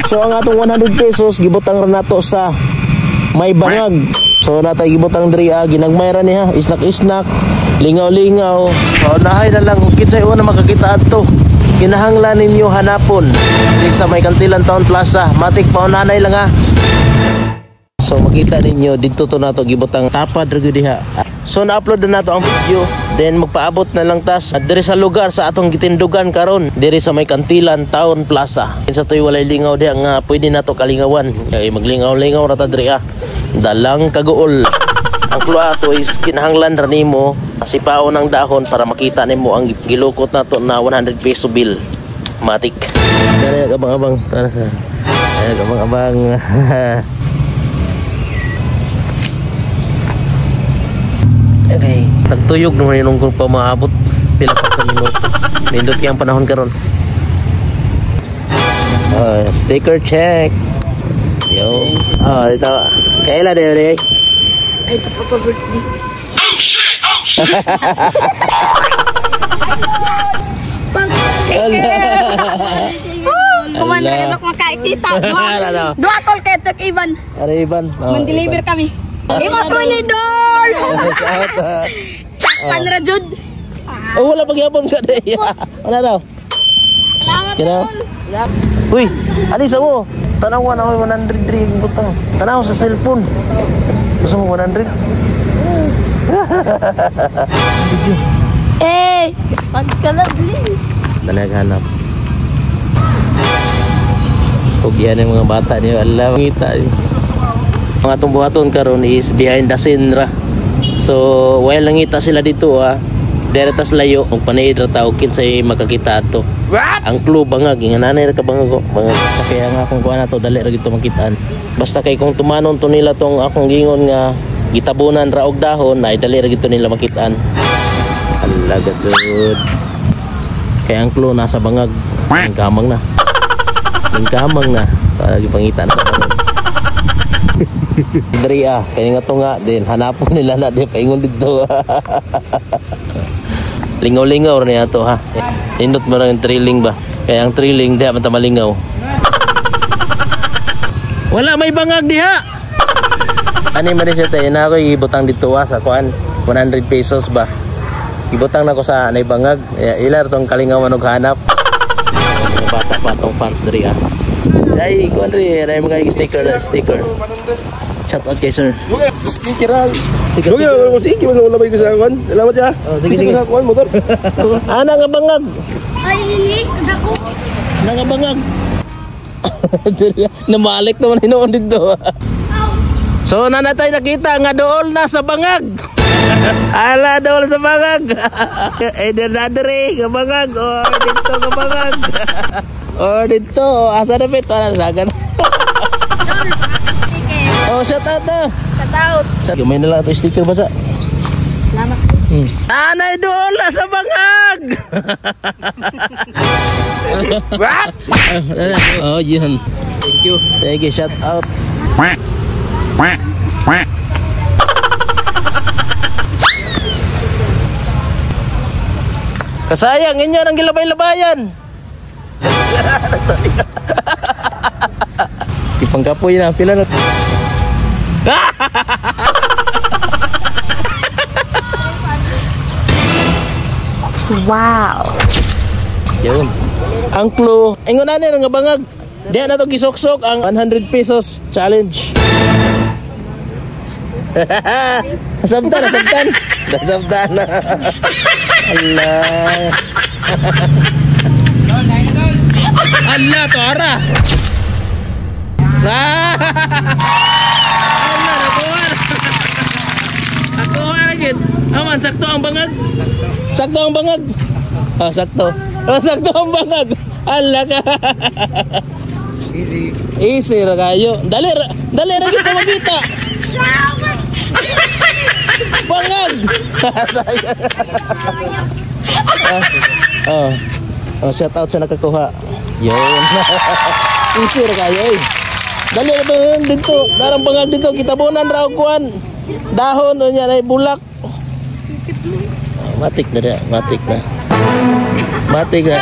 So ang atong 100 pesos gibutang ra nato sa may bangag. So natay gibutang diri ginagmay ra niya, isnak-isnak, lingaw-lingaw. So nahay na lang kung kinsay una makakita adto. Kinahanglan ninyo hanapon diri sa may Kantilan Town Plaza. Matik paunanay lang ha. So makita ninyo dito to nato gibutang tapad ra gyud diha. So na-upload na nato ang video. Then magpaabot na lang tas diri sa lugar sa atong gitindugan karon diri sa may Kantilan Town Plaza. Sa toy walay lingaw diha nga pwede nato kalingawan. Kay maglingaw-lingaw ra ta diri dalang kaguol. Ang kluato is kinahanglan ra nimo sipaon ng dahon para makita nimo ang gilukot nato na 100 peso bill. Matik. Dali abang-abang tara sa. Abang-abang. Okay, tagtuyog naman yun kung pa maabot pila pa minuto. Nindot yung panahon karon. Sticker check. Yo. Ito. Kailan din rin? Ay, ito pa birthday. Oh shit! Kumanda ka ito makakita. Dua call kayo ito, Ivan. Ano Ivan? Man-deliver kami. Ivan ko ni Dol! Sakpan ra jud. Wala pagyapon ka day. Wala daw. Salamat Dol. Uy, alisa mo. Tanawan ako 100 ring butang. Tanaw sa cellphone. Gusto mo 100? Pagkalabli. Naghanap. Kung yan yung mga bata niyo, alam, ngita. Mga tumbuhaton karon is behind the scene ra. So, while nangita sila dito Diretas layo, kung panaid ra tao, kinsay makakita ato. Ang clue bangag, nga nanay ra ka bangag ko. Bangag, kaya nga kung kuha na to, dali ra gito makitaan. Basta kay kung tumanon to nila tong akong gingon nga, gitabunan ra og dahon, ay dali ra gito nila makitaan. Alaga jud. Kaya ang clue nasa bangag, ang kamang na. Ang kamang na, para gipangitaan sa bangag. Dari kaya nga to nga, din hanapon nila na, din paingon dito. Lingaw-lingaw rin niya to ha. Indot mo lang yung trailing ba? Kaya ang trailing diha mata malingaw. Wala may bangag diha. Ani man siya tayo na ako ibutang dito sa kuan 100 pesos ba. Ibutang na ko sa anay bangag. Ilar tong kalingawan og hanap. Mga bata pa tong fans diri Ay kuan ri ay mga sticker. Shout out kay sir. Sticker. Sige, wala ba yung kasakuan? Salamat ya. Sige. Kasakuan, motor. Ana nga bangag. Ay, lili, ako. Ana nga bangag. Namalik naman hinoon dito. So nanatay nakita nga dool na sa bangag. Ala dool sa bangag. Nadere nga bangag. Dito nga bangag. Dito. Asa na pito? Nagan. Shout out na. Shout out. May na lang ito sticker ba sa? Salamat. Nanay dool na sa bangag. What? Yun. Thank you. Sige, shout out. Kasayang, inyo ang gilabay-labayan. Ipangkapoy na, pila na. Wow. Yun. Ang clue, ingon na nga bangag. Diyan na to gisok-sok ang 100 pesos challenge. Nasabtan. Allah. Allah to ara. Allah nakuha. Ako lagi. Aman sakto ang bangag. Sakto ang bangag. Sakto. Sakto ang bangag. Allah ka. Easy ra kayo. Dali ra kita makita. Bangag. Shout out sa nakakuha. Yun. Easy ra kayo. Dali ra dito. Darang bangag dito kitabunan ra og kuan. Dahon nya ay bulak. Matik na. Matik na.